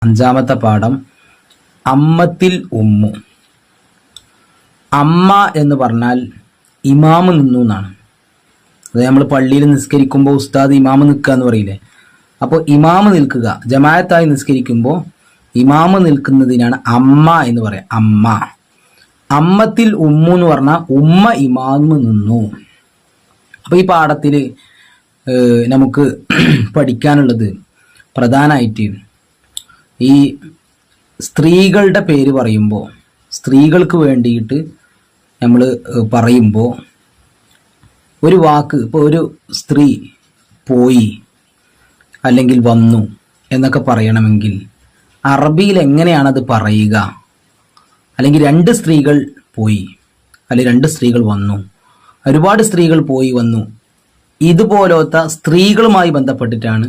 അഞ്ചാമത്തെ പാഠം അമ്മത്തിൽ ഉമ്മു. അമ്മ എന്ന് പറഞ്ഞാൽ ഇമാമ് നിന്നു എന്നാണ്. അത് നമ്മൾ പള്ളിയിൽ നിസ്കരിക്കുമ്പോൾ ഉസ്താദ് ഇമാമ് നിൽക്കുക എന്ന് പറയില്ലേ. അപ്പോൾ ഇമാമ് നിൽക്കുക, ജമാഅത്തായി നിസ്കരിക്കുമ്പോൾ ഇമാമ് നിൽക്കുന്നതിനാണ് അമ്മ എന്ന് പറയാം. അമ്മ. അമ്മത്തിൽ ഉമ്മു എന്ന് പറഞ്ഞാൽ ഉമ്മ ഇമാമ് നിന്നു. അപ്പോൾ ഈ പാഠത്തിൽ നമുക്ക് പഠിക്കാനുള്ളത് പ്രധാനമായിട്ട് ഈ സ്ത്രീകളുടെ പേര് പറയുമ്പോൾ, സ്ത്രീകൾക്ക് വേണ്ടിയിട്ട് നമ്മൾ പറയുമ്പോൾ ഒരു വാക്ക്, ഇപ്പോൾ ഒരു സ്ത്രീ പോയി അല്ലെങ്കിൽ വന്നു എന്നൊക്കെ പറയണമെങ്കിൽ അറബിയിൽ എങ്ങനെയാണത് പറയുക? അല്ലെങ്കിൽ രണ്ട് സ്ത്രീകൾ പോയി അല്ലെങ്കിൽ രണ്ട് സ്ത്രീകൾ വന്നു, ഒരുപാട് സ്ത്രീകൾ പോയി വന്നു, ഇതുപോലത്തെ സ്ത്രീകളുമായി ബന്ധപ്പെട്ടിട്ടാണ്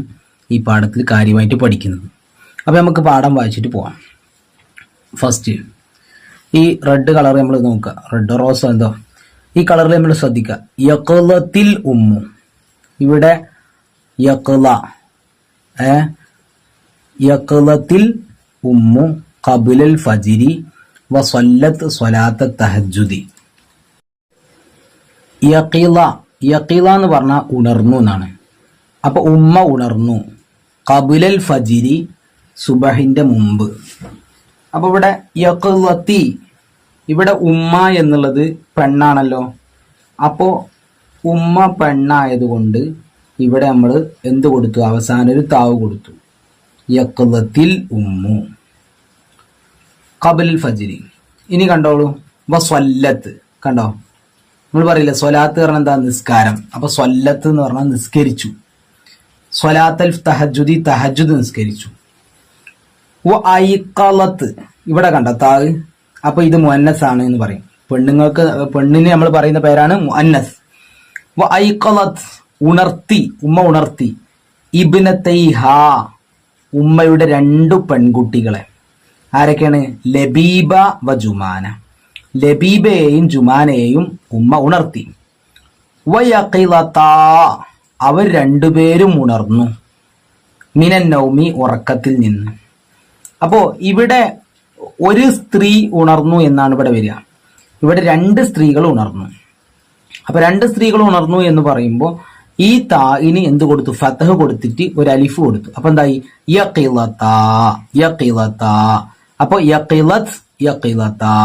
ഈ പാഠത്തിൽ കാര്യമായിട്ട് പഠിക്കുന്നത്. അപ്പോൾ നമുക്ക് പാഠം വായിച്ചിട്ട് പോവാം. ഫസ്റ്റ് ഈ റെഡ് കളർ നമ്മൾ നോക്കുക, റെഡ് റോസ് എന്തോ ഈ കളറിൽ നമ്മൾ ശ്രദ്ധിക്കുക. യഖ്ലത്തിൽ ഉമ്മു, ഇവിടെ യഖ്ല, യഖ്ലത്തിൽ ഉമ്മു ഖബ്ലൽ ഫജ്രി വസല്ലത്ത് സ്വലാത്ത തഹജ്ജുദി. യഖില, യഖില എന്ന് പറഞ്ഞാൽ ഉണർന്നു എന്നാണ്. അപ്പൊ ഉമ്മ ഉണർന്നു ഖബ്ലൽ ഫജ്രി, സുബഹിന്റെ മുമ്പ്. അപ്പൊ ഇവിടെ യഖ്ലത്തി, ഇവിടെ ഉമ്മ എന്നുള്ളത് പെണ്ണാണല്ലോ. അപ്പോ ഉമ്മ പെണ്ണായതുകൊണ്ട് ഇവിടെ നമ്മൾ എന്ത് കൊടുത്തു? അവസാനം ഒരു താവ് കൊടുത്തു. യഖ്ലത്തിൽ ഉമ്മു ഖബ്ലൽ ഫജ്രി. ഇനി കണ്ടോളൂ, വസ്വല്ലത്ത്. കണ്ടോ, നമ്മൾ പറയില്ല സ്വലാത്ത് പറഞ്ഞാൽ എന്താ? നിസ്കാരം. അപ്പൊ സ്വല്ലത്ത് എന്ന് പറഞ്ഞാൽ നിസ്കരിച്ചു. സ്വലാത്തൽ തഹജ്ജുദി, തഹജ്ജുദ് നിസ്കരിച്ചു. ഐഖലത്ത്, ഇവിടെ കണ്ട താവ്. അപ്പൊ ഇത് മുഅന്നസ് ആണ് എന്ന് പറയും. പെണ്ണുങ്ങൾക്ക്, പെണ്ണിന് നമ്മൾ പറയുന്ന പേരാണ് മുഅന്നസ്. ഐഖലത്ത്, ഉണർത്തി, ഉമ്മ ഉണർത്തി. ഇബ്നതൈഹ, ഉമ്മയുടെ രണ്ടു പെൺകുട്ടികളെ. ആരൊക്കെയാണ്? ലബീബ വ ജുമാന. ലബീബയെയും ജുമാനയെയും ഉമ്മ ഉണർത്തി. വയഖിലതാ, അവർ രണ്ടുപേരും ഉണർന്നു. മിനൻ നൗമി, ഉറക്കത്തിൽ നിന്ന്. അപ്പോ ഇവിടെ ഒരു സ്ത്രീ ഉണർന്നു എന്നാണ് ഇവിടെ വരിക. ഇവിടെ രണ്ട് സ്ത്രീകൾ ഉണർന്നു. അപ്പൊ രണ്ട് സ്ത്രീകൾ ഉണർന്നു എന്ന് പറയുമ്പോൾ ഈ താഇന് എന്ത് കൊടുത്തു? ഫതഹ് കൊടുത്തിട്ട് ഒരു അലിഫ് കൊടുത്തു. അപ്പൊ എന്തായി? യഖിലതാ, യഖിലതാ. അപ്പൊ യഖിലത്, യഖിലതാ.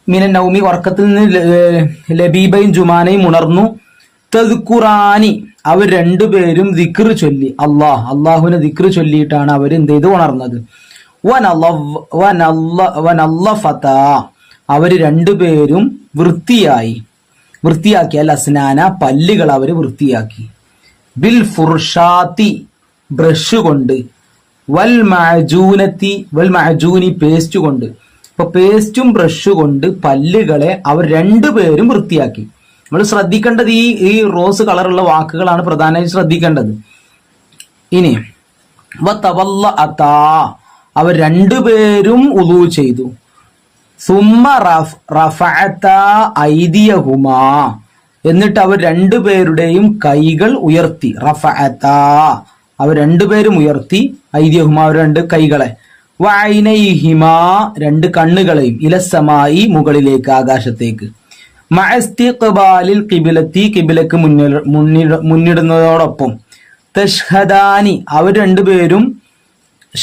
മിനൻ നൗമി, ഉറക്കത്തിൽ നിന്ന് ലബീബയും ജുമാനയും ഉണർന്നു. തദ്കുറാനി, അവർ രണ്ടുപേരും ദിക്ർ ചൊല്ലി. അള്ളാഹുവിനെ ദിക്ർ ചൊല്ലിയിട്ടാണ് അവർ എന്ത് ചെയ്ത് ഉണർന്നത്. വനല്ലഫതാ, അവർ രണ്ടുപേരും വൃത്തിയാക്കി. അൽ അസ്നാന, പല്ലുകൾ അവർ വൃത്തിയാക്കി. ബിൽ ഫുർഷാത്തി, ബ്രഷ് കൊണ്ട്. വൽ മഅജൂനത്തി, വൽ മഅജൂനി, പേസ്റ്റ് കൊണ്ട്. ഇപ്പൊ പേസ്റ്റും ബ്രഷ് കൊണ്ട് പല്ലുകളെ അവർ രണ്ടുപേരും വൃത്തിയാക്കി. നമ്മൾ ശ്രദ്ധിക്കേണ്ടത് ഈ റോസ് കളറുള്ള വാക്കുകളാണ് പ്രധാനമായും ശ്രദ്ധിക്കേണ്ടത്. ഇനി വതവല്ലഅതാ, അവർ രണ്ടുപേരും ഉളൂ ചെയ്തു. സുമ്മ റഫഅതാ ഐദിയഹുമാ, എന്നിട്ട് അവർ രണ്ടുപേരുടെയും കൈകൾ ഉയർത്തി. റഫഅതാ, അവർ രണ്ടുപേരും ഉയർത്തി. ഐദിയഹുമാ, അവർ രണ്ട് കൈകളെ. വഅൈനൈഹിമാ, രണ്ട് കണ്ണുകളെയും. ഇലസ്സമായി, മുകളിലേക്ക്, ആകാശത്തേക്ക്. മഅസ്തിഖ്ബാലിൽ ഖിബ്ലത്തി, ഖിബ്ലക്ക് മുന്നിടുന്നതോടൊപ്പം. തഷ്ഹദാനി, അവർ രണ്ടുപേരും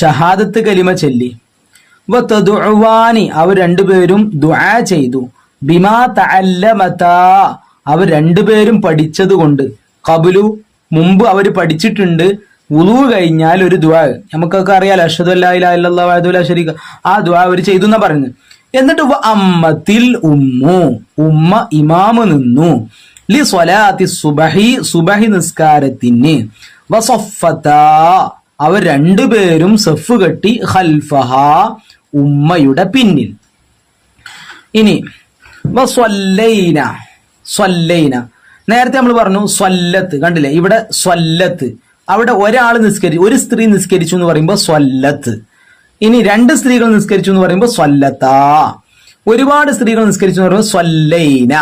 ഷഹാദത്ത് കലിമ ചൊല്ലി. വതദുഅവാനി, അവർ രണ്ടുപേരും ദുആ ചെയ്തു. ബിമാ തഅല്ലമതാ, അവർ രണ്ടുപേരും പഠിച്ചതുകൊണ്ട്. ഖബ്ലു, മുമ്പ് അവർ പഠിച്ചിട്ടുണ്ട്. വുളു കഴിഞ്ഞാൽ ഒരു ദുആ, നമുക്കൊക്കെ അറിയാലോ, അഷ്ഹദു അല്ലാ ഇലാഹ ഇല്ലല്ലാഹു വഹ്ദഹു ലാ ശരീക, ആ ദുആ അവർ ചെയ്തു എന്നാ പറയുന്നത്. എന്നിട്ട് അമ്മത്തിൽ ഉമ്മു, ഉമ്മ ഇമാമ് നിന്നു. ലി സ്വലാത്തി സുബഹി, സുബഹി നിസ്കാരത്തിന്. വസഫത്താ, അവർ രണ്ടുപേരും സഫ് കെട്ടി. ഖൽഫഹ, ഉമ്മയുടെ പിന്നിൽ. ഇനി വസ്വല്ലൈന, സ്വല്ലൈന, നേരത്തെ നമ്മൾ പറഞ്ഞു സ്വല്ലത്ത്. കണ്ടില്ലേ, ഇവിടെ സ്വല്ലത്ത്. അവിടെ ഒരാൾ നിസ്കരിച്ചു, ഒരു സ്ത്രീ നിസ്കരിച്ചു എന്ന് പറയുമ്പോൾ സ്വല്ലത്ത്. ഇനി രണ്ട് സ്ത്രീകൾ നിസ്കരിച്ചു എന്ന് പറയുമ്പോൾ സ്വല്ലത്താ. ഒരുപാട് സ്ത്രീകൾ നിസ്കരിച്ചു എന്ന് പറയുമ്പോൾ സ്വല്ലൈന.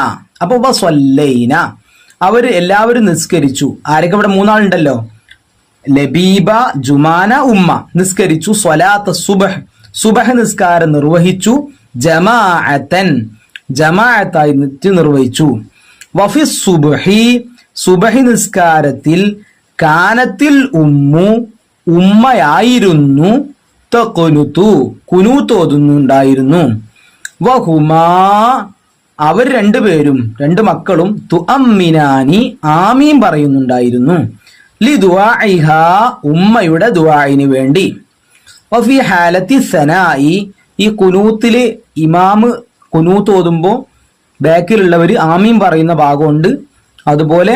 അപ്പൊ സ്വല്ലൈന, അവർ എല്ലാവരും നിസ്കരിച്ചു. ആരൊക്കെ? ഇവിടെ മൂന്നാളുണ്ടല്ലോ. ലബീബ, ജുമാന, ഉമ്മ നിസ്കരിച്ചു. സ്വലാത്ത് സുബഹ്, സുബഹ് നിസ്കാരം നിർവഹിച്ചു. ജമാഅത്തൻ, ജമാഅത്തായി നിർവഹിച്ചു. വഫി സുബ്ഹി, സുബഹി നിസ്കാരത്തിൽ കാനത്തിൽ ഉമ്മു, ഉമ്മയായിരുന്നു. തഖ്നുതു, കുനൂത്ത് ഓതുന്നുണ്ടായിരുന്നു. വഹുമാ, അവർ രണ്ടുപേരും, രണ്ട് മക്കളും തുഅമ്മിനാനി, ആമീൻ പറയുന്നുണ്ടായിരുന്നു. ലിദുആഇഹ, ഉമ്മയുടെ ദുആഇന് വേണ്ടി. വഫി ഹാലത്തി സനായി, ഈ കുനൂത്തില് ഇമാമ് കുനൂത്ത് ഓതുമ്പോൾ ബാക്കിലുള്ളവർ ആമീൻ പറയുന്ന ഭാഗമുണ്ട്, അതുപോലെ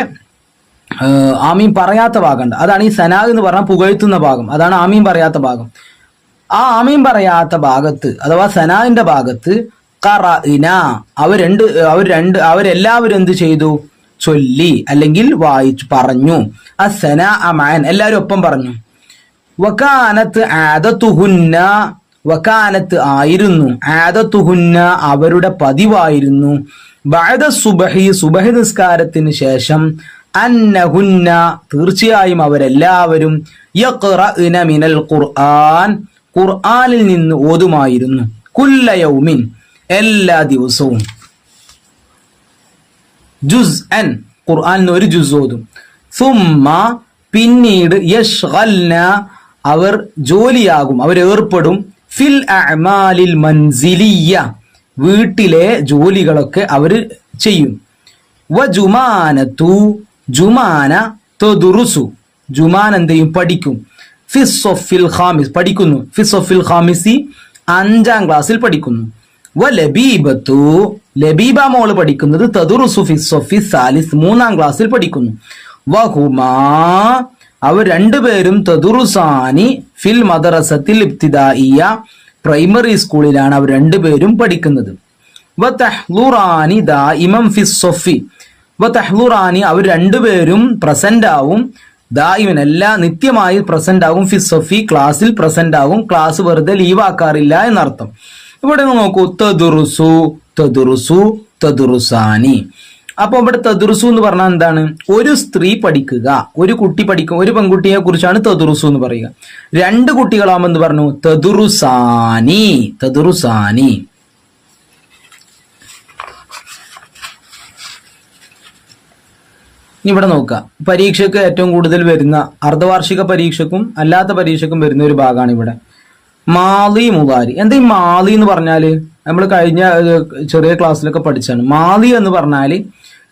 ആമീൻ പറയാത്ത ഭാഗമുണ്ട്. അതാണ് ഈ സനാ എന്ന് പറഞ്ഞാൽ പുകഴ്ത്തുന്ന ഭാഗം, അതാണ് ആമീൻ പറയാത്ത ഭാഗം. ആ ആമീൻ പറയാത്ത ഭാഗത്ത് അഥവാ സനാവിന്റെ ഭാഗത്ത് ഖറഇന, അവരെല്ലാവരും എന്ത് ചെയ്തു? ചൊല്ലി അല്ലെങ്കിൽ വായിച്ചു, പറഞ്ഞു. അസ്സനാ അമാൻ, എല്ലാവരും ഒപ്പം പറഞ്ഞു. വകാനത്ത് ആദത്തുഹുന്ന, വകാനത്ത് ആയിരുന്നു, ആദത്തുഹുന്ന അവരുടെ പതിവായിരുന്നു, ബഅദ സുബ്ഹി സുബ്ഹി നിസ്കാരത്തിന് ശേഷം, അന്നഹുന്ന തീർച്ചയായും അവരെല്ലാവരും, യഖ്റഅന മിനൽ ഖുർആൻ ഖുർആനിൽ നിന്ന് ഓതുമായിരുന്നു. കുല്ല യൗമിൻ എല്ലാ ദിവസവും, ജുസ്അൻ ഖുർആനിൽ ഒരു ജുസ് ഓതും. സുമ്മ പിന്നീട്, യശ്ഗൽന അവർ ജോലിയാകും, അവർ ഏർപ്പെടും. ഫിൽ അഅമാലിൽ മൻസിലിയ വീട്ടിലെ ജോലികളൊക്കെ അവർ ചെയ്യും. വജുമാനത്തു ജുമാന തദുറുസു ജുമാൻ എന്ത് ചെയ്യും? പഠിക്കും. ഫിസ്സൊഫിൽ ഖാമിസ് പഠിക്കുന്നു. ഫിസ്സൊഫിൽ ഖാമിസി 5ാം ക്ലാസ്സിൽ പഠിക്കുന്നു. വലബീബത്തു ലബീബ മോള് പഠിക്കുന്നത് തദുറുസു ഫിസ്സൊഫി സാലിസ് 3ാം ക്ലാസ്സിൽ പഠിക്കുന്നു. വഹുമാ അവർ രണ്ടുപേരും തദുറുസാനി ഫിൽ മദ്റസത്തിൽ ഇബ്തിദായിയ പ്രൈമറി സ്കൂളിലാണ് അവർ രണ്ടുപേരും പഠിക്കുന്നത്. വതഹ്ലുറാനി ദായിമൻ ഫിസ്സൊഫി വതഹ്ലുറാനി അവർ രണ്ടുപേരും പ്രസന്റ് ആവും. ദായിമൻ എല്ലാ നിത്യമായി പ്രസന്റ് ആകും. ഫിസ്സൊഫി ക്ലാസ്സിൽ പ്രസന്റ് ആകും. ക്ലാസ് വെറുതെ ലീവാക്കാറില്ല എന്നർത്ഥം. ഇവിടെ നോക്കൂ, തദുറുസു തദുറുസു തദുറുസാനി. അപ്പൊ ഇവിടെ തദുറുസു എന്ന് പറഞ്ഞാൽ എന്താണ്? ഒരു സ്ത്രീ പഠിക്കുക, ഒരു കുട്ടി പഠിക്കുക, ഒരു പെൺകുട്ടിയെ കുറിച്ചാണ് തദുറുസു എന്ന് പറയുക. 2 കുട്ടികളാകുമ്പോൾ എന്ത് പറഞ്ഞു? തദുറുസാനി തദുറുസാനി. ഇവിടെ നോക്കുക, പരീക്ഷയ്ക്ക് ഏറ്റവും കൂടുതൽ വരുന്ന, അർദ്ധവാർഷിക പരീക്ഷയ്ക്കും അല്ലാത്ത പരീക്ഷയ്ക്കും വരുന്ന ഒരു ഭാഗമാണ് ഇവിടെ മാലി മുതാരി. എന്താ ഈ മാലി എന്ന് പറഞ്ഞാല്? നമ്മൾ കഴിഞ്ഞ ചെറിയ ക്ലാസ്സിലൊക്കെ പഠിച്ചാണ്. മാലി എന്ന് പറഞ്ഞാല്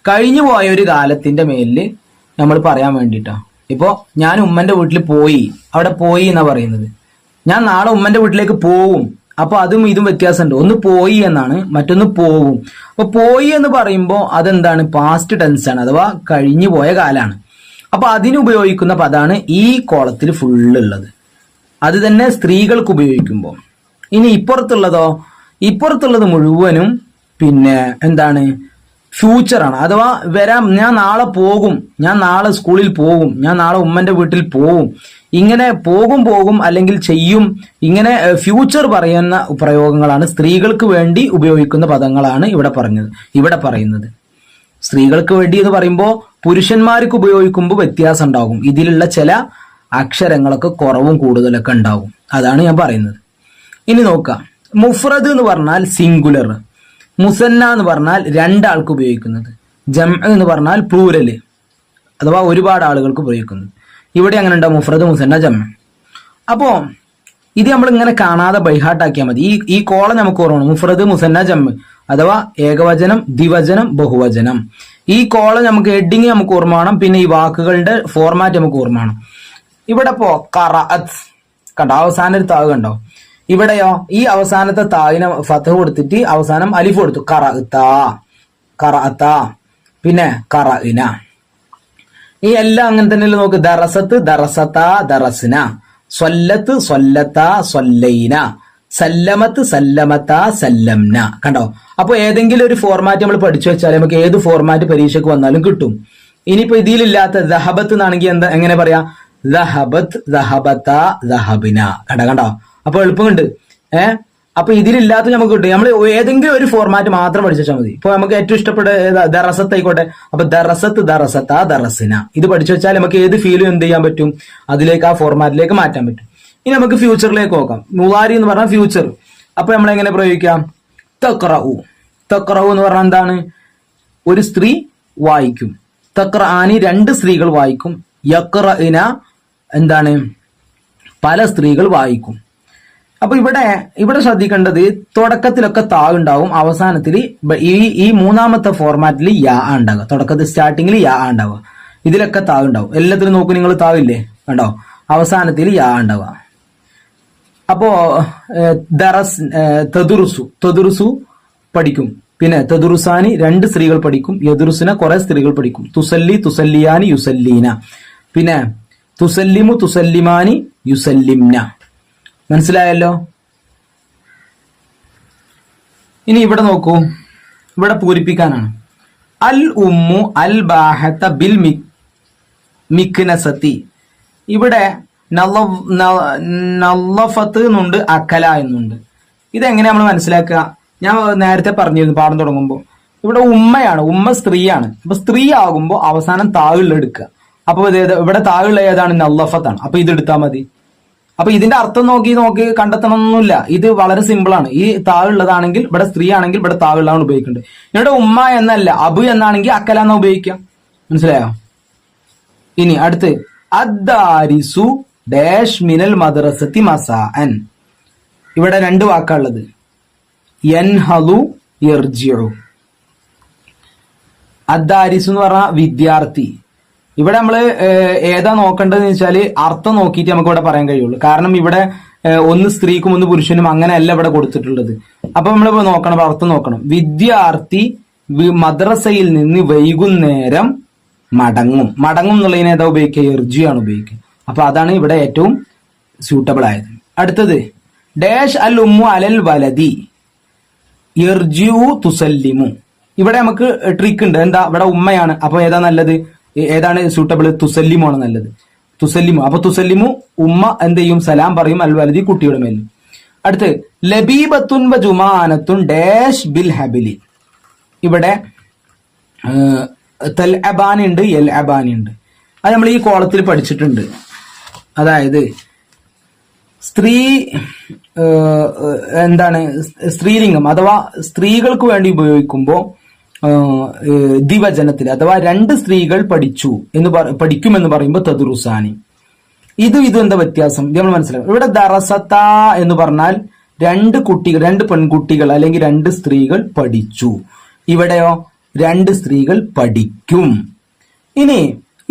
കഴിഞ്ഞു പോയ ഒരു കാലത്തിന്റെ മേലില് നമ്മൾ പറയാൻ വേണ്ടിയിട്ടാ. ഇപ്പോ ഞാൻ ഉമ്മന്റെ വീട്ടിൽ പോയി, അവിടെ പോയി എന്നാ പറയുന്നത്. ഞാൻ നാളെ ഉമ്മന്റെ വീട്ടിലേക്ക് പോവും. അപ്പൊ അതും ഇതും വ്യത്യാസമുണ്ട്. ഒന്ന് പോയി എന്നാണ്, മറ്റൊന്ന് പോവും. അപ്പൊ പോയി എന്ന് പറയുമ്പോൾ അതെന്താണ്? പാസ്റ്റ് ടെൻസ് ആണ്, അഥവാ കഴിഞ്ഞു പോയ കാലാണ്. അപ്പൊ അതിന് ഉപയോഗിക്കുന്ന പദാണ് ഈ കോളത്തിൽ ഫുള്ളുള്ളത്. അത് തന്നെ സ്ത്രീകൾക്ക് ഉപയോഗിക്കുമ്പോൾ. ഇനി ഇപ്പുറത്തുള്ളതോ? ഇപ്പുറത്തുള്ളത് മുഴുവനും പിന്നെ എന്താണ്? ഫ്യൂച്ചറാണ്, അഥവാ വരാം. ഞാൻ നാളെ പോകും, ഞാൻ നാളെ സ്കൂളിൽ പോകും, ഞാൻ നാളെ ഉമ്മന്റെ വീട്ടിൽ പോകും. ഇങ്ങനെ പോകും അല്ലെങ്കിൽ ചെയ്യും, ഇങ്ങനെ ഫ്യൂച്ചർ പറയുന്ന പ്രയോഗങ്ങളാണ്. സ്ത്രീകൾക്ക് വേണ്ടി ഉപയോഗിക്കുന്ന പദങ്ങളാണ് ഇവിടെ പറയുന്നത്. സ്ത്രീകൾക്ക് വേണ്ടി എന്ന് പറയുമ്പോൾ പുരുഷന്മാർക്ക് ഉപയോഗിക്കുമ്പോൾ വ്യത്യാസം ഉണ്ടാകും. ഇതിലുള്ള ചില അക്ഷരങ്ങളൊക്കെ കുറവും കൂടുതലൊക്കെ ഉണ്ടാകും. അതാണ് ഞാൻ പറയുന്നത്. ഇനി നോക്കാം, മുഫ്രദ് എന്ന് പറഞ്ഞാൽ സിംഗുലർ, മുസന്ന എന്ന് പറഞ്ഞാൽ 2 ആൾക്ക് ഉപയോഗിക്കുന്നത്, ജംഅ എന്ന് പറഞ്ഞാൽ പ്ലൂരല് അഥവാ ഒരുപാട് ആളുകൾക്ക് ഉപയോഗിക്കുന്നത്. ഇവിടെ അങ്ങനെ ഉണ്ടാവും, മുഫ്രദ്, മുസന്ന, ജംഅ. അപ്പോ ഇത് നമ്മൾ ഇങ്ങനെ കാണാതെ ബൈഹാട്ടാക്കിയാൽ മതി. ഈ കോളം നമുക്ക് ഓർമ്മ, മുഫ്രദ്, മുസന്ന, ജംഅ അഥവാ ഏകവചനം, ദ്വിവചനം, ബഹുവചനം. ഈ കോളം നമുക്ക് ഹെഡിങ് നമുക്ക് ഓർമ്മ വേണം. പിന്നെ ഈ വാക്കുകളുടെ ഫോർമാറ്റ് നമുക്ക് ഓർമ്മ വേണം. ഇവിടെ ഇപ്പോ ഖറഅത്ത് കണ്ടോ, അവസാനം ഒരു താവ് കണ്ടോ? ഇവിടെയോ ഈ അവസാനത്തെ താവിനെ ഫതഹ് കൊടുത്തിട്ട് അവസാനം അലിഫ് കൊടുത്തു. ഖറഅത, പിന്നെ ഖറഇന. ഈ എല്ലാം അങ്ങനെ തന്നെയല്ലേ നോക്ക്. ദറസത്ത്, ദറസത, ദറസ്ന. സ്വല്ലത്ത്, സ്വല്ലത, സ്വല്ലൈന. സല്ലമത്ത്, സല്ലമത, സല്ലംന. കണ്ടോ? അപ്പൊ ഏതെങ്കിലും ഒരു ഫോർമാറ്റ് നമ്മൾ പഠിച്ചു വെച്ചാൽ നമുക്ക് ഏത് ഫോർമാറ്റ് പരീക്ഷയ്ക്ക് വന്നാലും കിട്ടും. ഇനിയിപ്പോ ഇതിലില്ലാത്ത ദഹബത്ത് എന്നാണെങ്കിൽ എങ്ങനെ പറയാ? ദഹബത്ത്, ദഹബത, ദഹബിന. കണ്ടോ? അപ്പൊ എളുപ്പമുണ്ട്. അപ്പൊ ഇതിലില്ലാത്ത നമുക്ക് കിട്ടും. നമ്മൾ ഏതെങ്കിലും ഒരു ഫോർമാറ്റ് മാത്രം പഠിച്ചാൽ മതി. ഇപ്പൊ നമുക്ക് ഏറ്റവും ഇഷ്ടപ്പെട്ട ദറസത്ത് ആയിക്കോട്ടെ. അപ്പൊ ദറസത്ത് ദറസത്ത ദറസിന ഇത് പഠിച്ചു വെച്ചാൽ നമുക്ക് ഏത് ഫീലും എന്ത് ചെയ്യാൻ പറ്റും, അതിലേക്ക് ആ ഫോർമാറ്റിലേക്ക് മാറ്റാൻ പറ്റും. ഇനി നമുക്ക് ഫ്യൂച്ചറിലേക്ക് നോക്കാം. മുളാരി എന്ന് പറഞ്ഞാൽ ഫ്യൂച്ചർ. അപ്പൊ നമ്മൾ എങ്ങനെ പ്രയോഗിക്കാം? തഖ്റഉ. തഖ്റഉ എന്ന് പറഞ്ഞാൽ എന്താണ്? ഒരു സ്ത്രീ വായിക്കും. തഖ്റആനി രണ്ട് സ്ത്രീകൾ വായിക്കും. യഖ്റഇന എന്താണ്? പല സ്ത്രീകൾ വായിക്കും. അപ്പൊ ഇവിടെ ശ്രദ്ധിക്കേണ്ടത് തുടക്കത്തിലൊക്കെ താ ഉണ്ടാവും, അവസാനത്തിൽ ഈ മൂന്നാമത്തെ ഫോർമാറ്റിൽ യാ ഉണ്ടാവുക. തുടക്കത്തിൽ സ്റ്റാർട്ടിങ്ങിൽ യാ ഉണ്ടാവുക, ഇതിലൊക്കെ താ ഉണ്ടാവും. എല്ലാത്തിലും നോക്കൂ നിങ്ങൾ, താവില്ലേ കണ്ടോ? അവസാനത്തിൽ യാ ഉണ്ടാവുക. അപ്പോ തദുറുസു പഠിക്കും. പിന്നെ തദുറുസാനി രണ്ട് സ്ത്രീകൾ പഠിക്കും. യദുറുസിന കുറെ സ്ത്രീകൾ പഠിക്കും. തുസല്ലി തുസല്ലിയാനി യുസല്ലീന. പിന്നെ തുസല്ലിമു തുസല്ലിമാനി യുസല്ലിംന. മനസ്സിലായല്ലോ? ഇനി ഇവിടെ നോക്കൂ, ഇവിടെ പൂരിപ്പിക്കാനാണ്. അൽ ഉമ്മു അൽ ബാഹത്ത ബിൽ മിക്നസതി. ഇവിടെ നല്ലഫത്ത് എന്നുണ്ട്, അക്കല എന്നുണ്ട്. ഇതെങ്ങനെ നമ്മൾ മനസ്സിലാക്കുക? ഞാൻ നേരത്തെ പറഞ്ഞിരുന്നു പാഠം തുടങ്ങുമ്പോൾ, ഇവിടെ ഉമ്മയാണ്, ഉമ്മ സ്ത്രീയാണ്. അപ്പൊ സ്ത്രീ ആകുമ്പോൾ അവസാനം താഴുള്ള എടുക്കുക. അപ്പൊ ഇവിടെ താഴുള്ള ഏതാണ്? നല്ലഫത്താണ്. അപ്പൊ ഇത് എടുത്താൽ മതി. അപ്പൊ ഇതിന്റെ അർത്ഥം നോക്കി കണ്ടെത്തണമെന്നൊന്നുമില്ല. ഇത് വളരെ സിമ്പിൾ ആണ്. ഈ താഴുള്ളതാണെങ്കിൽ ഇവിടെ സ്ത്രീ ആണെങ്കിൽ ഇവിടെ താഴുള്ളതാണ് ഉപയോഗിക്കേണ്ടത്. ഇവിടെ ഉമ്മ എന്നല്ല, അബു എന്നാണെങ്കിൽ അക്കല എന്നാ ഉപയോഗിക്കാം. മനസ്സിലായോ? ഇനി അടുത്ത് അദ്ദാരിസു ഡാഷ് മിനൽ മദ്രസത്തി മസാഅൻ. ഇവിടെ രണ്ട് വാക്കാണുള്ളത്. യൻഹദു യർജിഉ. അദ്ദാരിസു എന്ന് പറഞ്ഞ വിദ്യാർത്ഥി. ഇവിടെ നമ്മൾ ഏതാ നോക്കേണ്ടതെന്ന് വെച്ചാൽ അർത്ഥം നോക്കിയിട്ട് നമുക്ക് ഇവിടെ പറയാൻ കഴിയുള്ളൂ. കാരണം ഇവിടെ ഒന്ന് സ്ത്രീക്കും ഒന്ന് പുരുഷനും അങ്ങനെയല്ല ഇവിടെ കൊടുത്തിട്ടുള്ളത്. അപ്പൊ നമ്മൾ നോക്കണം, അർത്ഥം നോക്കണം. വിദ്യാർത്ഥി മദ്രസയിൽ നിന്ന് വൈകുന്നേരം മടങ്ങും. മടങ്ങും എന്നുള്ളതിന് ഏതാ ഉപയോഗിക്കുക? എർജിയാണ് ഉപയോഗിക്കുക. അപ്പൊ അതാണ് ഇവിടെ ഏറ്റവും സ്യൂട്ടബിൾ ആയത്. അടുത്തത് ഡാഷ് അൽ ഉമ്മു അലൽ വലതി എർജിഉ തുസല്ലിമു. ഇവിടെ നമുക്ക് ട്രിക്ക് ഉണ്ട്. എന്താ? ഇവിടെ ഉമ്മയാണ്. അപ്പൊ ഏതാ നല്ലത്? ഏതാണ് സൂട്ടബിൾ? തുസല്ലിമു ആണ് നല്ലത്. തുസല്ലിമു. അപ്പൊ തുസല്ലിമു ഉമ്മ എന്ത് ചെയ്യും? സലാം പറയും അൽ വലതി കുട്ടിയുടെ മേലും. അടുത്ത് ലബീബത്തുൻ വ ജുമാനത്തുൻ ഡാഷ് ബിൽ ഹബിലി. ഇവിടെ തൽ അബാനി ഉണ്ട്, എൽ അബാനി ഉണ്ട്. അത് നമ്മൾ ഈ കോളത്തിൽ പഠിച്ചിട്ടുണ്ട്. അതായത് സ്ത്രീ എന്താണ്? സ്ത്രീലിംഗം അഥവാ സ്ത്രീകൾക്ക് വേണ്ടി ഉപയോഗിക്കുമ്പോൾ ദിവചനത്തിൽ അഥവാ രണ്ട് സ്ത്രീകൾ പഠിക്കുമെന്ന് പറയുമ്പോൾ തദുറുസാനി. ഇത് എന്താ വ്യത്യാസം? ഇത് നമ്മൾ മനസ്സിലാക്കും. ഇവിടെ ദറസത്ത എന്ന് പറഞ്ഞാൽ രണ്ട് പെൺകുട്ടികൾ അല്ലെങ്കിൽ രണ്ട് സ്ത്രീകൾ പഠിച്ചു. ഇവിടെയോ രണ്ട് സ്ത്രീകൾ പഠിക്കും. ഇനി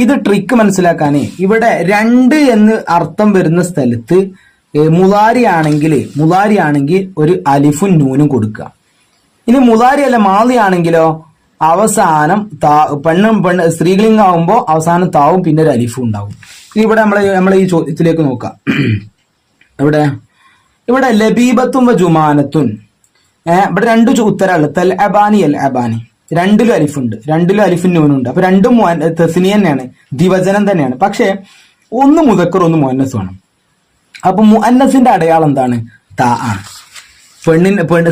ഇത് ട്രിക്ക് മനസ്സിലാക്കാനേ, ഇവിടെ രണ്ട് എന്ന് അർത്ഥം വരുന്ന സ്ഥലത്ത് മുളാരി ആണെങ്കിൽ ഒരു അലിഫും നൂനും കൊടുക്കുക. ഇനി മുളാരി അല്ല മാളി ആണെങ്കിലോ അവസാനം പെണ്ണ് സ്ത്രീലിംഗം ആവുമ്പോ അവസാനം താവും പിന്നെ ഒരു അലിഫും ഉണ്ടാവും. ഇനി ഇവിടെ നമ്മളെ ഈ ചോദ്യത്തിലേക്ക് നോക്കാം. ഇവിടെ ലബീബത്തും ജുമാനത്തുൻ. ഇവിടെ രണ്ട് ഉത്തരമുള്ളത്. തൽ അബാനി എൽ അബാനി. രണ്ടിലും അലിഫുണ്ട്, രണ്ടിലും അലിഫും നൂനുണ്ട്. അപ്പൊ രണ്ടും തസ്നി തന്നെയാണ്, ദിവചനം തന്നെയാണ്. പക്ഷെ ഒന്ന് മുദക്കർ ഒന്ന് മുഅന്നസ് വേണം. അപ്പൊ മുഅന്നസിന്റെ അടയാളം എന്താണ്? താ ആണ്.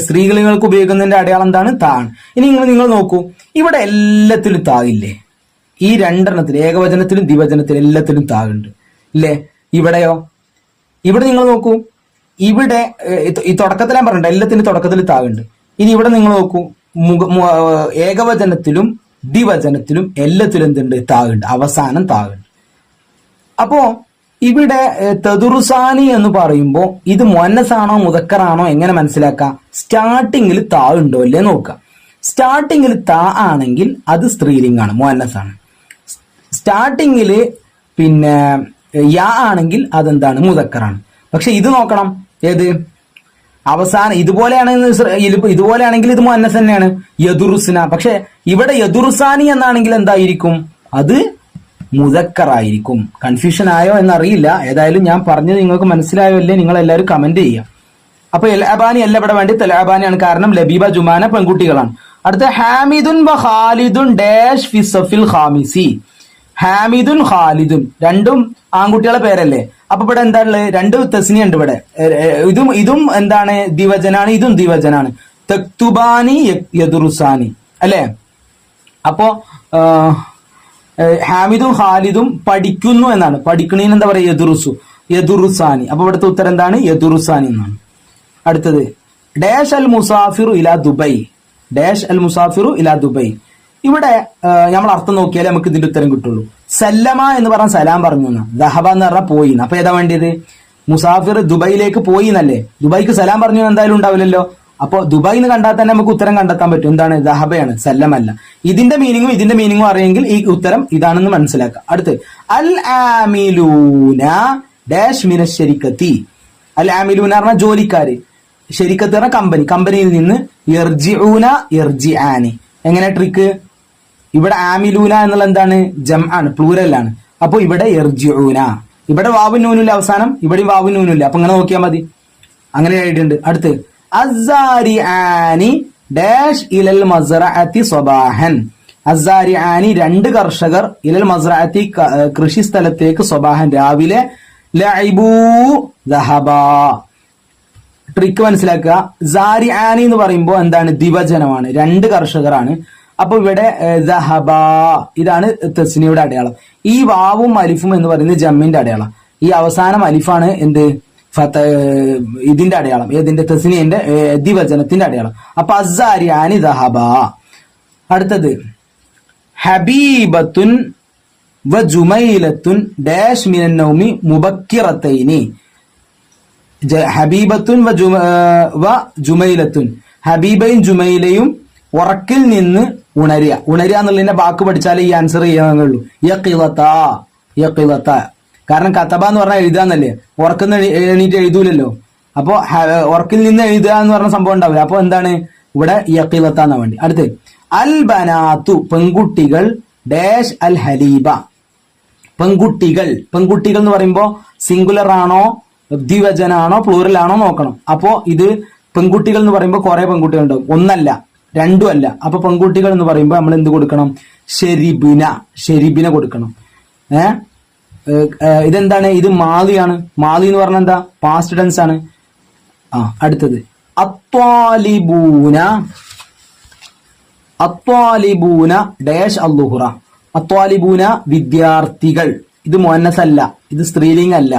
സ്ത്രീലിംഗങ്ങൾക്ക് ഉപയോഗിക്കുന്നതിന്റെ അടയാളം എന്താണ്? താ ആണ്. ഇനി നിങ്ങൾ നോക്കൂ, ഇവിടെ എല്ലാത്തിലും താ ഇല്ലേ? ഈ രണ്ടെണ്ണത്തിൽ ഏകവചനത്തിലും ദിവചനത്തിലും എല്ലാത്തിലും താ ഉണ്ട് ഇല്ലേ? ഇവിടെയോ? ഇവിടെ നിങ്ങൾ നോക്കൂ, ഇവിടെ ഈ തുടക്കത്തിൽ ഞാൻ പറഞ്ഞിട്ട് എല്ലാത്തിനും തുടക്കത്തിൽ താ ഉണ്ട്. ഇനി ഇവിടെ നിങ്ങൾ നോക്കൂ, ഏകവചനത്തിലും ദ്വിവചനത്തിലും എല്ലാത്തിലും എന്തുണ്ട്? താ ഉണ്ട്, അവസാനം താ ഉണ്ട്. അപ്പോ ഇവിടെ തദുറുസാനി എന്ന് പറയുമ്പോൾ ഇത് മുഅന്നസാണോ മുദക്കറാണോ എങ്ങനെ മനസ്സിലാക്കാം? സ്റ്റാർട്ടിങ്ങിൽ താ ഉണ്ടോ അല്ലേ നോക്കാം. സ്റ്റാർട്ടിങ്ങിൽ താ ആണെങ്കിൽ അത് സ്ത്രീലിംഗാണ്, മുഅന്നസാണ്. സ്റ്റാർട്ടിങ്ങിൽ പിന്നെ യാ ആണെങ്കിൽ അതെന്താണ്? മുദക്കറാണ്. പക്ഷെ ഇത് നോക്കണം, ഏത് അവസാനം ഇതുപോലെയാണെങ്കിൽ ഇത് മുഅന്നസ് തന്നെയാണ്, യദുറുസ്ന. പക്ഷെ ഇവിടെ യദുറുസാനി എന്നാണെങ്കിൽ എന്തായിരിക്കും? അത് മുദക്കറായിരിക്കും. കൺഫ്യൂഷൻ ആയോ എന്നറിയില്ല. ഏതായാലും ഞാൻ പറഞ്ഞത് നിങ്ങൾക്ക് മനസ്സിലായോ അല്ലേ? നിങ്ങൾ എല്ലാവരും കമന്റ് ചെയ്യാം. അപ്പൊ എൽ അബാനി അല്ല ഇവിടെ വേണ്ടി, തലാബാനിയാണ്. കാരണം ലബീബ ജുമാന പെൺകുട്ടികളാണ്. അടുത്ത ഹാമിദുൻ വ ഖാലിദുൻ ഡാഷ് ഫി സഫിൽ ഖാമിസി. ഹാമിദുൻ ഖാലിദുൻ രണ്ടും ആൺകുട്ടികളെ പേരല്ലേ? അപ്പൊ ഇവിടെ എന്താ ഉള്ളത്? രണ്ട് തസ്നിയ ഉണ്ട് ഇവിടെ. ഇതും എന്താണ്? ദിവചനാണ്, ഇതും ദിവചനാണ്. തക്തുബാനി യദുറുസാനി അല്ലെ? അപ്പോ ഹാമിദും ഖാലിദും പഠിക്കുന്നു എന്നാണ്. പഠിക്കണേന് എന്താ പറയാ? യദുറുസാനി. അപ്പൊ ഇവിടുത്തെ ഉത്തരം എന്താണ്? യദുറുസാനി എന്നാണ്. അടുത്തത് ഡാഷ് അൽ മുസാഫിറു ഇലാ ദുബൈ. ഡാഷ് അൽ മുസാഫിറു ഇലാ ദുബൈ. ഇവിടെ നമ്മൾ അർത്ഥം നോക്കിയാലേ നമുക്ക് ഇതിന്റെ ഉത്തരം കിട്ടുള്ളൂ. സല്ലമ എന്ന് പറഞ്ഞ സലാം പറഞ്ഞു എന്നാ, ദഹബ എന്ന് പറഞ്ഞാൽ പോയി. അപ്പൊ ഏതാ വേണ്ടിയത്? മുസാഫിർ ദുബൈയിലേക്ക് പോയി എന്നല്ലേ? ദുബൈക്ക് സലാം പറഞ്ഞു എന്തായാലും ഉണ്ടാവില്ലല്ലോ. അപ്പൊ ദുബായ് എന്ന് കണ്ടാൽ തന്നെ നമുക്ക് ഉത്തരം കണ്ടെത്താൻ പറ്റും. എന്താണ്? ദഹബയാണ്, സല്ലമല്ല. ഇതിന്റെ മീനിങ്ങും അറിയെങ്കിൽ ഈ ഉത്തരം ഇതാണെന്ന് മനസ്സിലാക്കാം. അടുത്ത് അൽ ആമിലൂന ഡാഷ് മിന ശരിക്കത്തി. അൽ ആമിലൂന പറഞ്ഞ ജോലിക്കാര്, ശരിക്കത്ത് പറഞ്ഞ കമ്പനിയിൽ നിന്ന് യർജിഊന യർജിആനി. എങ്ങനെ ട്രിക്ക്? ഇവിടെ ആമിലൂന എന്നുള്ള എന്താണ്? ജം ആണ്, പ്ലൂറൽ ആണ്. അപ്പൊ ഇവിടെ യർജിഊന. ഇവിടെ വാവും നൂനുല്ല അവസാനം, ഇവിടെ വാവും നൂനുല്ല. അപ്പൊ ഇങ്ങനെ നോക്കിയാൽ മതി. അങ്ങനെ ആയിട്ടുണ്ട്. അടുത്ത് അസ്സാരിആനി ഡാഷ് ഇലൽ മസ്റഅത്തി സ്വബാഹൻ. അസ്സാരിആനി രണ്ട് കർഷകർ ഇലൽ മസ്റഅത്തി കൃഷി സ്ഥലത്തേക്ക് സ്വബാഹൻ രാവിലെ ലഇബൂ ദഹബാ. ട്രിക്ക് മനസ്സിലാക്കുക. സാരിആനി എന്ന് പറയുമ്പോൾ എന്താണ്? ദിവചനമാണ്, രണ്ട് കർഷകരാണ്. അപ്പൊ ഇവിടെ ദഹബ ഇതാണ് തസ്നിയുടെ അടയാളം. ഈ വാവും അലിഫും എന്ന് പറയുന്നത് ജമ്മിന്റെ അടയാളം. ഈ അവസാനം അലിഫാണ് എന്ത്? ഇതിന്റെ അടയാളം. ഏതിന്റെ? തസ്നിന്റെ ദിവചനത്തിന്റെ അടയാളം. അപ്പൊ അസ്സാരിആനി ദഹബ. അടുത്തത് ഹബീബത്തുൻ വ ജുമൈലത്തുൻ ഡാഷ് മിനൻ നൗമി മുബക്കിറത്തൈനി. ഹബീബത്തുൻ വ ജുമൈലത്തുൻ. ഹബീബയും ജുമൈലയും ഉറക്കിൽ നിന്ന് ഉണരുക. എന്നുള്ളതിന്റെ വാക്ക് പഠിച്ചാലേ ഈ ആൻസർ ചെയ്യാനുള്ളൂ. യഖിളത. കാരണം കതബ എന്ന് പറഞ്ഞാൽ എഴുതാന്നല്ലേ? ഉറക്കുന്ന എണീറ്റ് എഴുതൂലല്ലോ. അപ്പോ ഉറക്കിൽ നിന്ന് എഴുതുക എന്ന് പറഞ്ഞ സംഭവം ഉണ്ടാവില്ല. അപ്പൊ എന്താണ് ഇവിടെ? യഖിളത എന്നാ വേണ്ടി. അടുത്ത് അൽ ബനാത്തു പെൺകുട്ടികൾ ഡാഷ് അൽ ഹലീബ. പെൺകുട്ടികൾ എന്ന് പറയുമ്പോ സിംഗുലർ ആണോ ദ്വിവചനാണോ പ്ലൂറൽ ആണോ നോക്കണം. അപ്പോ ഇത് പെൺകുട്ടികൾ എന്ന് പറയുമ്പോൾ കുറെ പെൺകുട്ടികൾ ഉണ്ടാവും, ഒന്നല്ല രണ്ടുമല്ല. അപ്പൊ പെൺകുട്ടികൾ എന്ന് പറയുമ്പോൾ നമ്മൾ എന്ത് കൊടുക്കണം? ഷെരിബിന കൊടുക്കണം. ഇതെന്താണ്? ഇത് മാലിയാണ്. മാലി എന്ന് പറഞ്ഞാൽ എന്താ? പാസ്റ്റ് ടെൻസ് ആണ്. അടുത്തത് അത്വാലിബൂന ഡാഷ് അല്ലുഹുറ. അത്വാലിബൂന വിദ്യാർത്ഥികൾ. ഇത് മുഅന്നസ് അല്ല, ഇത് സ്ത്രീലിംഗ അല്ല,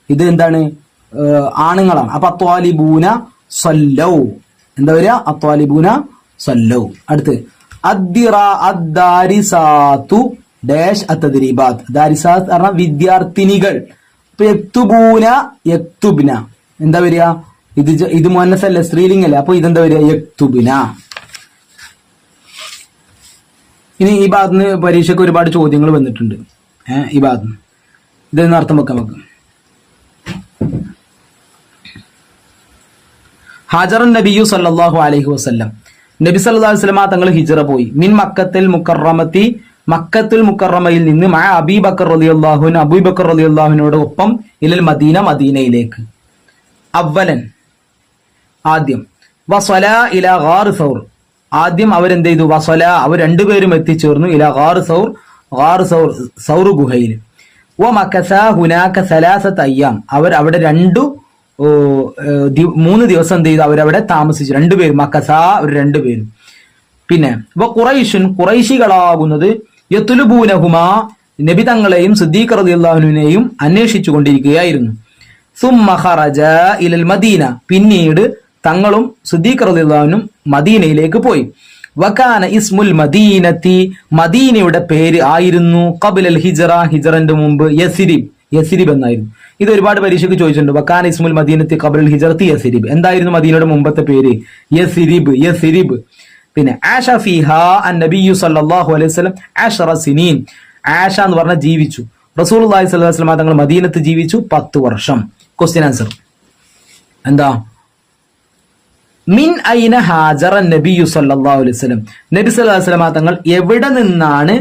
ഇത് എന്താണ്? ആണുങ്ങളാണ്. അപ്പൊ അത്വാലിബൂന സല്ലൗ. എന്താ വരിക? അത്വാലിബൂന സല്ലൗ. അടുത്ത് അദ്ദാരിസാത്തു ഡാഷ് അത്തദ്രീബാത്ത്. ദാരിസാത്ത് പറഞ്ഞ വിദ്യാർത്ഥിനികൾ. അപ്പൊ യക്തുബൂന യക്തുബ്ന. എന്താ വരിക? ഇത് മുഅന്നസ് അല്ല, സ്ത്രീലിംഗ അല്ല. അപ്പൊ ഇതെന്താ വരിക? യക്തുബ്ന. ഇനി ഈ ഭാഗത്തുനിന്ന് പരീക്ഷയ്ക്ക് ഒരുപാട് ചോദ്യങ്ങൾ വന്നിട്ടുണ്ട്. ഈ ഭാഗത്തുനിന്ന് ഇതെന്ന് അർത്ഥം വെക്കാം നമുക്ക്. ഹാജറൻ നബിയു സല്ലല്ലാഹു അലൈഹി വസല്ലം. നബി സല്ലല്ലാഹു അലൈഹി വസല്ലം തങ്ങൾ ഹിജ്റ പോയി. മിൻ മക്കത്തുൽ മുക്കറമത്തി മക്കത്തുൽ മുക്കറമയിൽ നിന്ന് മഅ അബൂബക്കർ റളിയല്ലാഹു അൻഹു അബൂബക്കർ റളിയല്ലാഹുവിനോട് ഒപ്പം ഇലൽ മദീന മദീനയിലേക്ക്. അവലൻ ആദ്യം വസലാ ഇലാ ഗാർ സൗർ. ആദ്യം അവരെന്ത് ചെയ്തു? വസല അവർ രണ്ടുപേരും എത്തിച്ചേർന്നു ഇലാ ഗാർ സൗർ ഗുഹയിൽ. വ മകസ ഹുനാക സലാസത അയ്യാം. അവർ അവിടെ 3 ദിവസം എന്ത് ചെയ്തു? അവരവിടെ താമസിച്ചു. രണ്ടുപേരും മക്കസ, അവർ രണ്ടുപേരും. പിന്നെ ഖുറൈശികളാകുന്നത് യത്ലുബൂനഹുമാ നബി തങ്ങളെയും സിദ്ദീഖ് റളിയല്ലാഹു അൻഹുവിനെയും അന്വേഷിച്ചു കൊണ്ടിരിക്കുകയായിരുന്നു. സുമ്മ ഖറജ ഇലൽ മദീന. പിന്നീട് തങ്ങളും സിദ്ദീഖ് റളിയല്ലാഹു അൻഹു മദീനയിലേക്ക് പോയി. വകാന ഇസ്മുൽ മദീനത്തി. മദീനയുടെ പേര് ആയിരുന്നു ഖബ്ലൽ ഹിജ്റ. ഹിജ്റന്റെ മുമ്പ് യസ്രിബ് എന്നായിരുന്നു. ഇത് ഒരുപാട് പരീക്ഷയ്ക്ക് ചോദിച്ചിട്ടുണ്ട്. വകാന ഇസ്മുൽ മദീനത്തി ഖബ്ലൽ ഹിജ്റത്തി യസ്രിബ്. എന്തായിരുന്നു മദീനയുടെ മുമ്പത്തെ പേര്? യസ്രിബ്. പിന്നെ ആഷ ഫീഹാ അന്നബിയ്യു സല്ലല്ലാഹു അലൈഹി വസല്ലം 10 സിനീൻ. ആഷ എന്ന് പറഞ്ഞാൽ ജീവിച്ചു. റസൂലുള്ളാഹി സ്വല്ലല്ലാഹു അലൈഹി വസല്ലം തങ്ങൾ മദീനത്ത് ജീവിച്ചു 10 വർഷം. ക്വസ്റ്റ്യൻ ആൻസർ എന്താ? മിൻ ഐന ഹാജറ നബിയു സല്ലല്ലാഹു അലൈഹി വസല്ലം. നബി സല്ലല്ലാഹു അലൈഹി വസല്ലം തങ്ങൾ എവിടെ നിന്നാണ്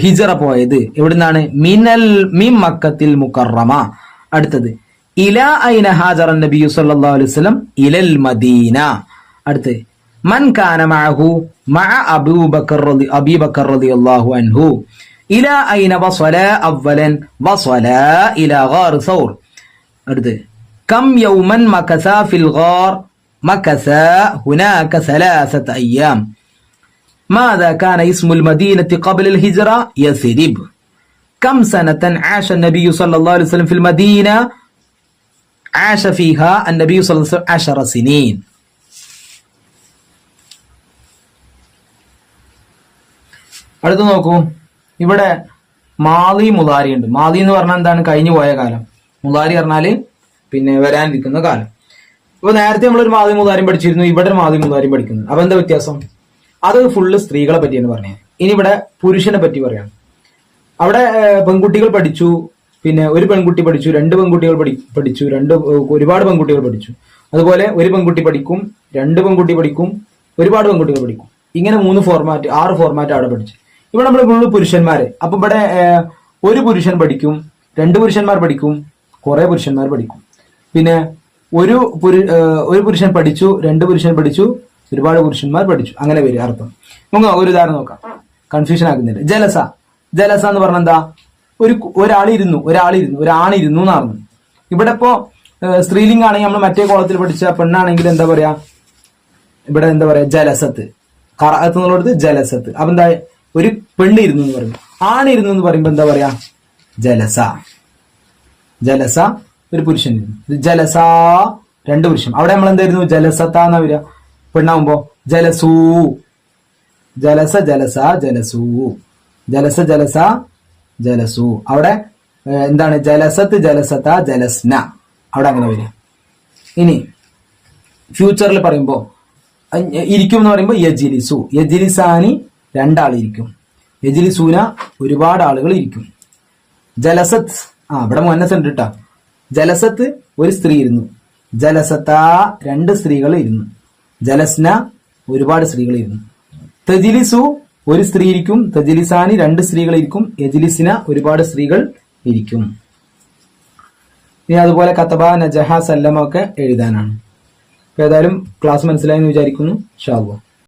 ഹിജ്റ പോയത്? എവിടെ നിന്നാണ്? മിൻ മക്കത്തിൽ മുക്കറമ. അടുത്തത് ഇലാ ഐന ഹാജറ നബിയു സല്ലല്ലാഹു അലൈഹി വസല്ലം ഇലൽ മദീന. അടുത്ത് മൻ കാന മഅഹു മഅ അബൂബക്കർ റളിയല്ലാഹു അൻഹു. ഇല ഐന വസല അവലൻ വസല ഇല ഗാർ സൗർ. അടുത്ത് കം യൗമൻ മകസ ഫിൽ ഗാർ മകസ ഹുനാക സലാസത അയ്യാം. ماذا كان اسم المدينة قبل الهجرة؟ يثرب. كم سنة عاش النبي صلى الله عليه وسلم في المدينة؟ عاش فيها النبي صلى الله عليه وسلم 10 سنين. അടുത്ത് നോക്കൂ, ഇവിടെ മാളി മുതാരി ഉണ്ട്. മാളി എന്ന് പറഞ്ഞാൽ എന്താണ്? കഴിഞ്ഞു പോയ കാലം. മുതാരി പറഞ്ഞാല് പിന്നെ വരാനിരിക്കുന്ന കാലം. അപ്പൊ നേരത്തെ നമ്മളൊരു മാളി മുതാരിയും പഠിച്ചിരുന്നു, ഇവിടെ ഒരു മാളി മുതാരിയും പഠിക്കുന്നു. അപ്പൊ എന്താ വ്യത്യാസം? അത് ഫുള്ള് സ്ത്രീകളെ പറ്റിയാണ് പറഞ്ഞത്. ഇനി ഇവിടെ പുരുഷനെ പറ്റി പറയാണ്. അവിടെ പെൺകുട്ടികൾ പഠിച്ചു, പിന്നെ ഒരു പെൺകുട്ടി പഠിച്ചു, രണ്ട് പെൺകുട്ടികൾ പഠിച്ചു, ഒരുപാട് പെൺകുട്ടികൾ പഠിച്ചു. അതുപോലെ ഒരു പെൺകുട്ടി പഠിക്കും, രണ്ട് പെൺകുട്ടി പഠിക്കും, ഒരുപാട് പെൺകുട്ടികൾ പഠിക്കും. ഇങ്ങനെ 6 ഫോർമാറ്റ് അവിടെ പഠിച്ചു. ഇവിടെ നമ്മൾ ഫുള്ള് പുരുഷന്മാര്. അപ്പൊ ഇവിടെ ഒരു പുരുഷൻ പഠിക്കും, 2 പുരുഷന്മാർ പഠിക്കും, കുറെ പുരുഷന്മാർ പഠിക്കും. പിന്നെ ഒരു പുരുഷൻ പഠിച്ചു, 2 പുരുഷൻ പഠിച്ചു, ഒരുപാട് പുരുഷന്മാർ പഠിച്ചു. അങ്ങനെ വരും അർത്ഥം. നമുക്ക് ഒരു ഉദാഹരണം നോക്കാം, കൺഫ്യൂഷൻ ആക്കുന്നില്ല. ജലസ എന്ന് പറഞ്ഞ എന്താ? ഒരാണിരുന്നു എന്നാണ്. ഇവിടെ ഇപ്പോ സ്ത്രീലിംഗാണെങ്കിൽ നമ്മൾ മറ്റേ കോളത്തിൽ പഠിച്ച പെണ്ണാണെങ്കിൽ എന്താ പറയാ? ഇവിടെ എന്താ പറയാ? ജലസത്ത്. ഖറാഅത്ത് എന്നുള്ളത് ജലസത്ത്. അപ്പൊ എന്താ? ഒരു പെണ്ണിരുന്നു എന്ന് പറയും. ആണിരുന്നു എന്ന് പറയുമ്പോ എന്താ പറയാ? ജലസ. ഒരു പുരുഷൻ ഇരുന്നു. ജലസ 2 പുരുഷൻ. അവിടെ നമ്മൾ എന്തായിരുന്നു? ജലസത്ത എന്നാ വരിക. പെണ്ണാവുമ്പോ ജലസൂ. ജലസു. അവിടെ എന്താണ്? ജലസത്ത്, ജലസത്ത, ജലസ്ന. അവിടെ അങ്ങനെ വരിക. ഇനി ഫ്യൂച്ചറിൽ പറയുമ്പോ ഇരിക്കും എന്ന് പറയുമ്പോ യജിലിസു. യജിലിസാനി 2 ആളിരിക്കും. യജിലിസൂന ഒരുപാട് ആളുകൾ ഇരിക്കും. ജലസത്ത് ഇവിടെ മുന്നസ് ഉണ്ട് കേട്ടോ. ജലസത്ത് ഒരു സ്ത്രീ ഇരുന്നു. ജലസത്ത 2 സ്ത്രീകൾ ഇരുന്നു. ജലസ്ന ഒരുപാട് സ്ത്രീകൾ ഇരുന്നു. തജിലിസു ഒരു സ്ത്രീ ഇരിക്കും. തജിലിസാനി 2 സ്ത്രീകൾ ഇരിക്കും. യജിലിസിന ഒരുപാട് സ്ത്രീകൾ ഇരിക്കും. ഇനി അതുപോലെ കതബ, നജഹ, സല്ലമ ഒക്കെ എഴുതാനാണ്. ഏതായാലും ക്ലാസ് മനസ്സിലായെന്ന് വിചാരിക്കുന്നു. ഇൻഷാ അല്ലാഹ്.